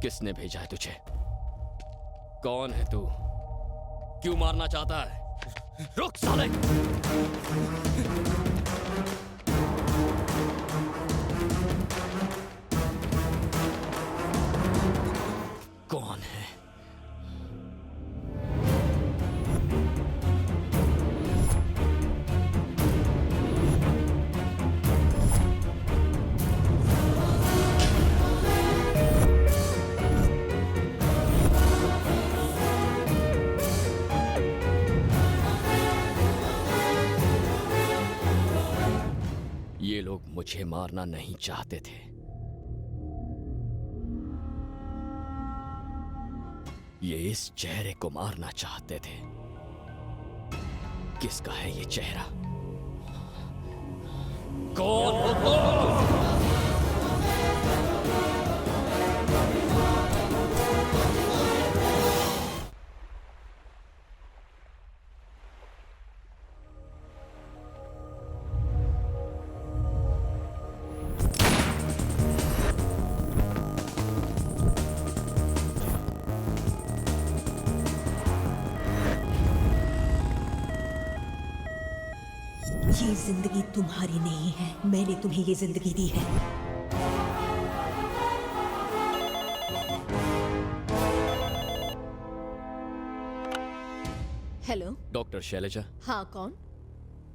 किसने भेजा है तुझे? कौन है तू? क्यों मारना चाहता है? रुक साले! कौन है? ये लोग मुझे मारना नहीं चाहते थे। ये इस चेहरे को मारना चाहते थे। किसका है ये चेहरा? कौन हो तुम? ये जिंदगी तुम्हारी नहीं है, मैंने तुम्हें ये जिंदगी दी है। Hello, doctor Shailaja? हाँ, कौन?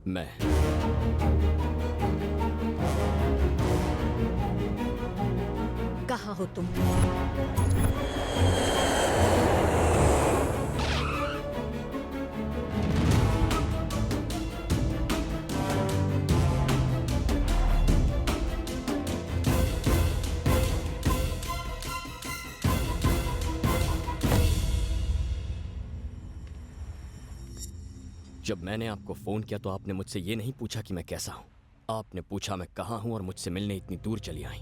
मैं। कहाँ हो तुम? जब मैंने आपको फोन किया तो आपने मुझसे ये नहीं पूछा कि मैं कैसा हूं। आपने पूछा मैं कहां हूं और मुझसे मिलने इतनी दूर चली आई।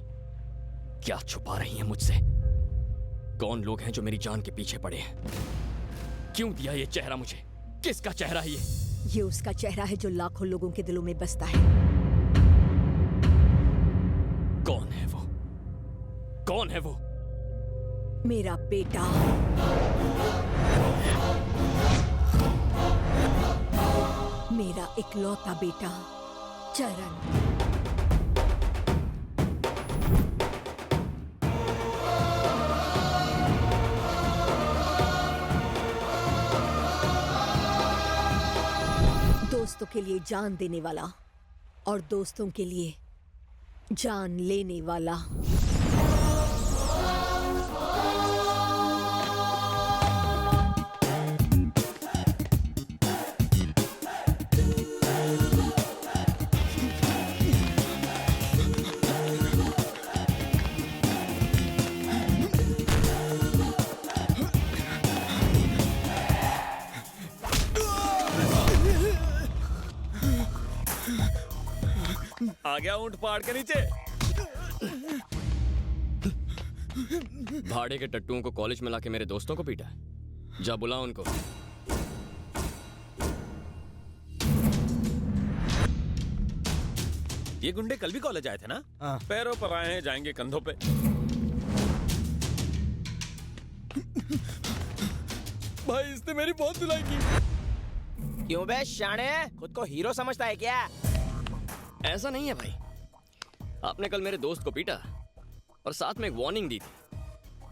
क्या छुपा रही हैं मुझसे? कौन लोग हैं जो मेरी जान के पीछे पड़े हैं? क्यों दिया ये चेहरा मुझे? किसका चेहरा है ये? ये उसका चेहरा है जो लाखों लोगों के दिलों में बसता है। कौन है वो? कौन है वो? मेरा बेटा। मेरा इकलौता बेटा चरण। दोस्तों के लिए जान देने वाला और दोस्तों के लिए जान लेने वाला। आ गया ऊंट पहाड़ के नीचे। भाड़े के टट्टुओं को कॉलेज में लाके मेरे दोस्तों को पीटा? जा बुला उनको। ये गुंडे कल भी कॉलेज आए थे ना? पैरों पर आए हैं, जाएंगे कंधों पे। भाई इसने मेरी बहुत धुलाई की। क्यों बे शाणे, खुद को हीरो समझता है क्या? ऐसा नहीं है भाई। आपने कल मेरे दोस्त को पीटा और साथ में एक वार्निंग दी थी।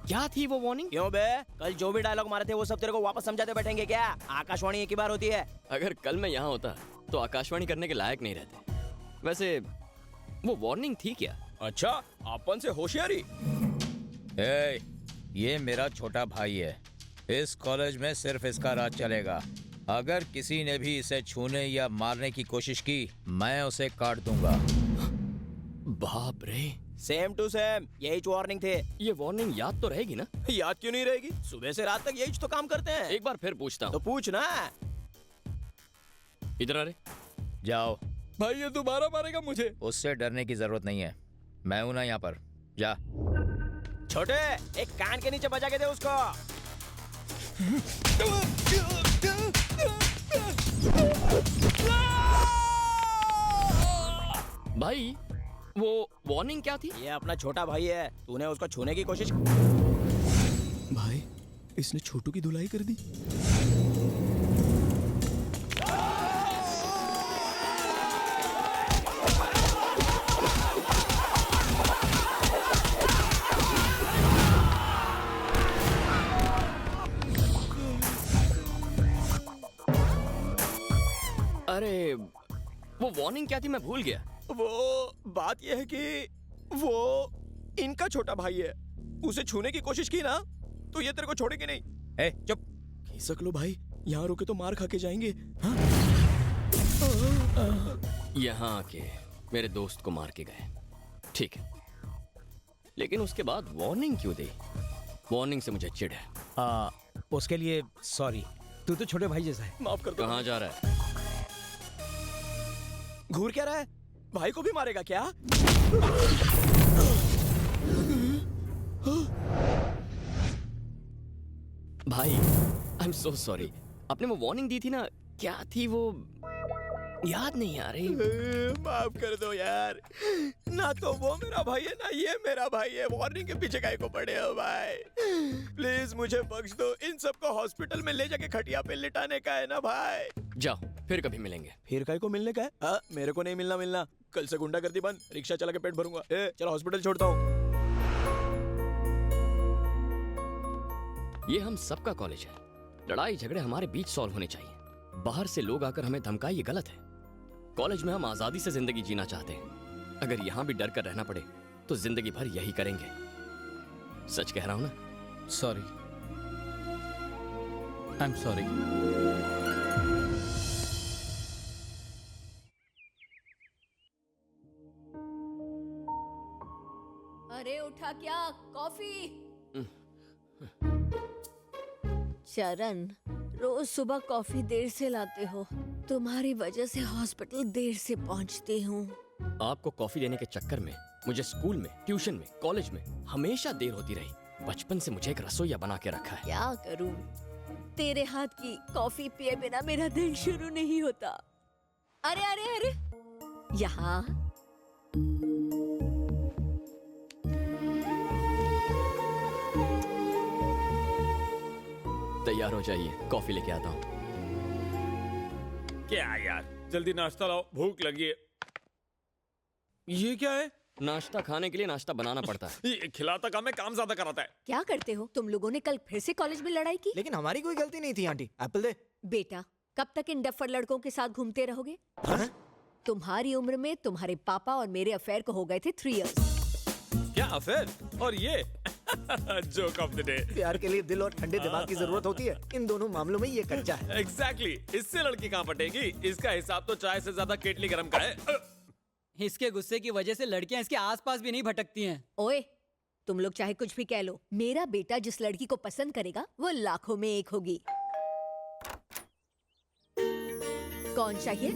क्या थी वो वार्निंग? क्यों बे, कल जो भी डायलॉग मारे थे वो सब तेरे को वापस समझाते बैठेंगे क्या? आकाशवाणी एक ही बार होती है। अगर कल मैं यहाँ होता तो आकाशवाणी करने के लायक नहीं रहते। वैसे वो वार्निंग थी क्या? अच्छा, अपन से होशियारी। ये मेरा छोटा भाई है। इस कॉलेज में सिर्फ इसका राज चलेगा। अगर किसी ने भी इसे छूने या मारने की कोशिश की, मैं उसे काट दूंगा। बाप रे, सेम टू सेम यही वार्निंग थे। ये वार्निंग याद तो रहेगी ना? याद क्यों नहीं रहेगी? सुबह से रात तक यही तो काम करते हैं। एक बार फिर पूछता हूँ। तो पूछ ना। इधर आ रे। जाओ। भाई ये दोबारा मारेगा मुझे। उससे डरने की जरूरत नहीं है, मैं हूं ना यहाँ पर। जा। छोटे, एक कान के नीचे बजा के दे उसको। भाई वो वार्निंग क्या थी? ये अपना छोटा भाई है, तूने उसको छूने की कोशिश भाई इसने छोटू की धुलाई कर दी। अरे वो वार्निंग क्या थी, मैं भूल गया। वो बात यह है कि वो इनका छोटा भाई है। उसे छूने की कोशिश की ना तो ये तेरे को छोड़ेगी नहीं। ए चुप। खिसक लो भाई, यहाँ रुके तो मार खा के जाएंगे। हाँ? यहाँ आके मेरे दोस्त को मार के गए, ठीक है, लेकिन उसके बाद वार्निंग क्यों दी? वार्निंग से मुझे चिढ़ है। उसके लिए सॉरी। तू तो छोटे भाई जैसा है। माफ कर दो। कहाँ जा रहा है? घूर क्या रहा है? भाई को भी मारेगा क्या? भाई आई एम सो सॉरी। आपने वो वार्निंग दी थी ना, क्या थी वो, याद नहीं आ रही। माफ कर दो यार, ना तो वो मेरा भाई है ना ये मेरा भाई है। वार्निंग के पीछे काहे को पड़े हो भाई? प्लीज मुझे बख्श दो। इन सबको हॉस्पिटल में ले जाके खटिया पे लिटाने का है ना भाई। जाओ, फिर कभी मिलेंगे। फिर काहे को मिलने का है? मेरे को नहीं मिलना। कल से गुंडागर्दी बंद, रिक्शा चला के पेट भरूंगा। चलो हॉस्पिटल छोड़ता हूँ। ये हम सबका कॉलेज है। लड़ाई झगड़े हमारे बीच सॉल्व होने चाहिए। बाहर से लोग आकर हमें धमकाए, ये गलत है। कॉलेज में हम आजादी से जिंदगी जीना चाहते हैं। अगर यहाँ भी डर कर रहना पड़े तो जिंदगी भर यही करेंगे। सच कह रहा हूं ना? Sorry, I am sorry. अरे उठा क्या, कॉफी। चरण, रोज सुबह कॉफी देर से लाते हो। तुम्हारी वजह से हॉस्पिटल देर से पहुंचती हूँ। आपको कॉफी देने के चक्कर में मुझे स्कूल में, ट्यूशन में, कॉलेज में हमेशा देर होती रही। बचपन से मुझे एक रसोइया बना के रखा है। क्या करूँ, तेरे हाथ की कॉफी पिए बिना मेरा दिन शुरू नहीं होता। अरे अरे अरे, यहाँ तैयार हो जाइए, कॉफी लेके आता हूँ। क्या यार, जल्दी नाश्ता लाओ, भूख लगी है। ये क्या है? नाश्ता खाने के लिए नाश्ता बनाना पड़ता है। ये खिलाता काम है, काम ज्यादा कराता है। क्या करते हो तुम लोगों ने? कल फिर से कॉलेज में लड़ाई की। लेकिन हमारी कोई गलती नहीं थी आंटी। एप्पल दे। बेटा, कब तक इन डफर लड़कों के साथ घूमते रहोगे? हाँ? तुम्हारी उम्र में तुम्हारे पापा और मेरे अफेयर को हो गए थे 3 इयर्स। क्या अफेयर? और ये जोक ऑफ द डे। प्यार के लिए दिल और ठंडे दिमाग की जरूरत होती है। इन दोनों मामलों में ये कच्चा है। एग्जैक्टली, इससे लड़की कहाँ पटेगी? इसका हिसाब तो चाय से ज्यादा केटली गरम का है। इसके गुस्से की वजह से लड़कियां इसके आसपास भी नहीं भटकती हैं। ओए, तुम लोग चाहे कुछ भी कह लो, मेरा बेटा जिस लड़की को पसंद करेगा वो लाखों में एक होगी। कौन चाहिए?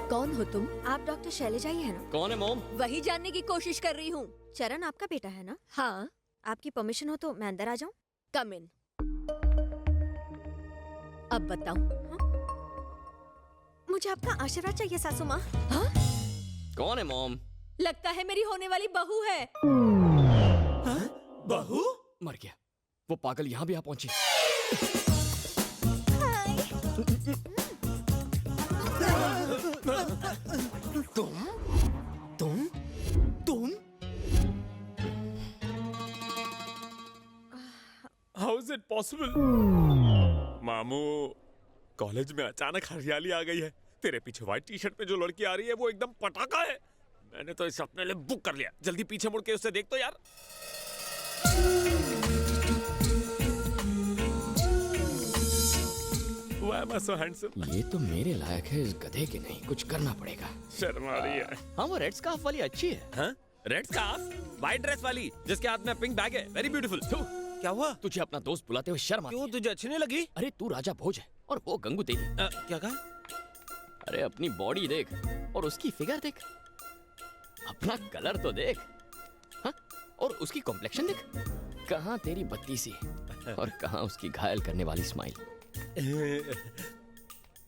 कौन हो तुम? आप डॉक्टर शैलजा ही है ना? कौन है मोम? वही जानने की कोशिश कर रही हूँ। चरण आपका बेटा है ना? हाँ। आपकी परमिशन हो तो मैं अंदर आ जाऊं? कम इन। अब बताओ। मुझे आपका आशीर्वाद चाहिए सासू माँ। हाँ? कौन है मोम? लगता है मेरी होने वाली बहू है। हाँ? बहू? मर गया। वो पागल यहाँ भी आ पहुंची। तुम हाउ इज इट पॉसिबल? मामू, कॉलेज में अचानक हरियाली आ गई है। तेरे पीछे व्हाइट टी शर्ट पे जो लड़की आ रही है वो एकदम पटाखा है। मैंने तो इसे अपने लिए बुक कर लिया। जल्दी पीछे मुड़ के उसे देख तो यार। Why am I so handsome? ये तो मेरे लायक है, इस गधे के नहीं। कुछ करना पड़ेगा। शर्म आ रही है। हाँ, वो रेड स्कार्फ वाली अच्छी है। हाँ? Red scarf? व्हाइट ड्रेस वाली जिसके हाथ में पिंक बैग है। Very beautiful. क्या हुआ? तुझे अपना दोस्त बुलाते हुए शर्म आती क्यों, है? तुझे अच्छी नहीं लगी? अरे तू राजा भोज है और वो गंगू तेली। क्या कहा? अरे अपनी बॉडी देख और उसकी फिगर देख, अपना कलर तो देख। हाँ? और उसकी कॉम्प्लेक्शन देख। कहाँ तेरी बत्ती सी और कहाँ उसकी घायल करने वाली स्माइल।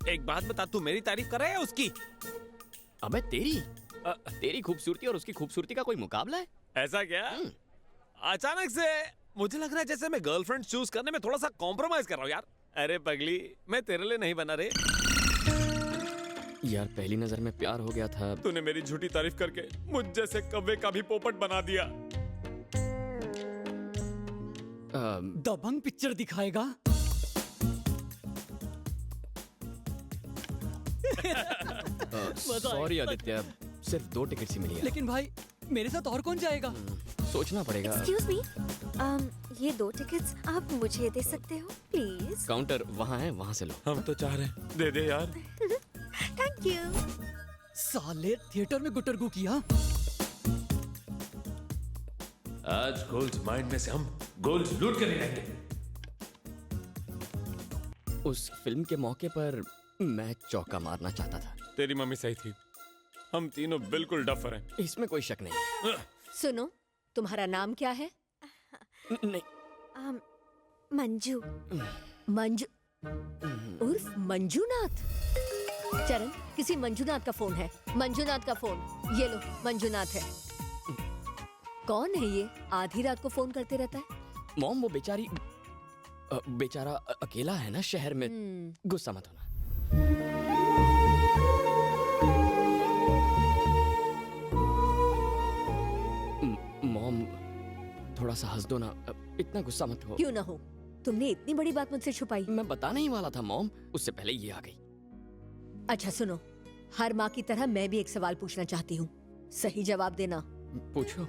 एक बात बता, तू मेरी तारीफ कर रहा है उसकी? अबे तेरी खूबसूरती और उसकी खूबसूरती का कोई मुकाबला है? ऐसा क्या? अचानक से मुझे लग रहा है जैसे मैं गर्लफ्रेंड चूज करने में थोड़ा सा कॉम्प्रोमाइज कर रहा हूँ यार। अरे पगली, मैं तेरे लिए नहीं बना रे। यार पहली नजर में प्यार हो गया था। तूने मेरी झूठी तारीफ करके मुझ जैसे कव्वे का भी पोपट बना दिया। दबंग पिक्चर दिखाएगा। सॉरी आदित्य, सिर्फ 2 टिकट ही मिली है। लेकिन भाई मेरे साथ और कौन जाएगा? सोचना पड़ेगा। एक्सक्यूज मी, ये 2 टिकट्स आप मुझे दे सकते हो प्लीज? काउंटर वहाँ है, वहाँ से लो। हम तो चाह रहे हैं, दे दे यार। Thank you. साले थिएटर में गुटरगू किया। आज गोल्ड माइंड में से हम गोल्ड लूट कर लेंगे। उस फिल्म के मौके पर मैं चौका मारना चाहता था। तेरी मम्मी सही थी, हम तीनों बिल्कुल डफर हैं। इसमें कोई शक नहीं है। सुनो, तुम्हारा नाम क्या है? नहीं, मंजू। मंजू उर्फ मंजूनाथ। चरण, किसी मंजूनाथ का फोन है। मंजूनाथ का फोन ये लो। मंजूनाथ है। कौन है ये? आधी रात को फोन करते रहता है। मॉम वो बेचारा अकेला है ना शहर में। गुस्सा मत होना। मॉम थोड़ा सा हंस दो ना, इतना गुस्सा मत हो। क्यों ना हो? तुमने इतनी बड़ी बात मुझसे छुपाई। मैं बताने ही वाला था मॉम, उससे पहले ये आ गई। अच्छा सुनो, हर माँ की तरह मैं भी एक सवाल पूछना चाहती हूँ, सही जवाब देना। पूछो।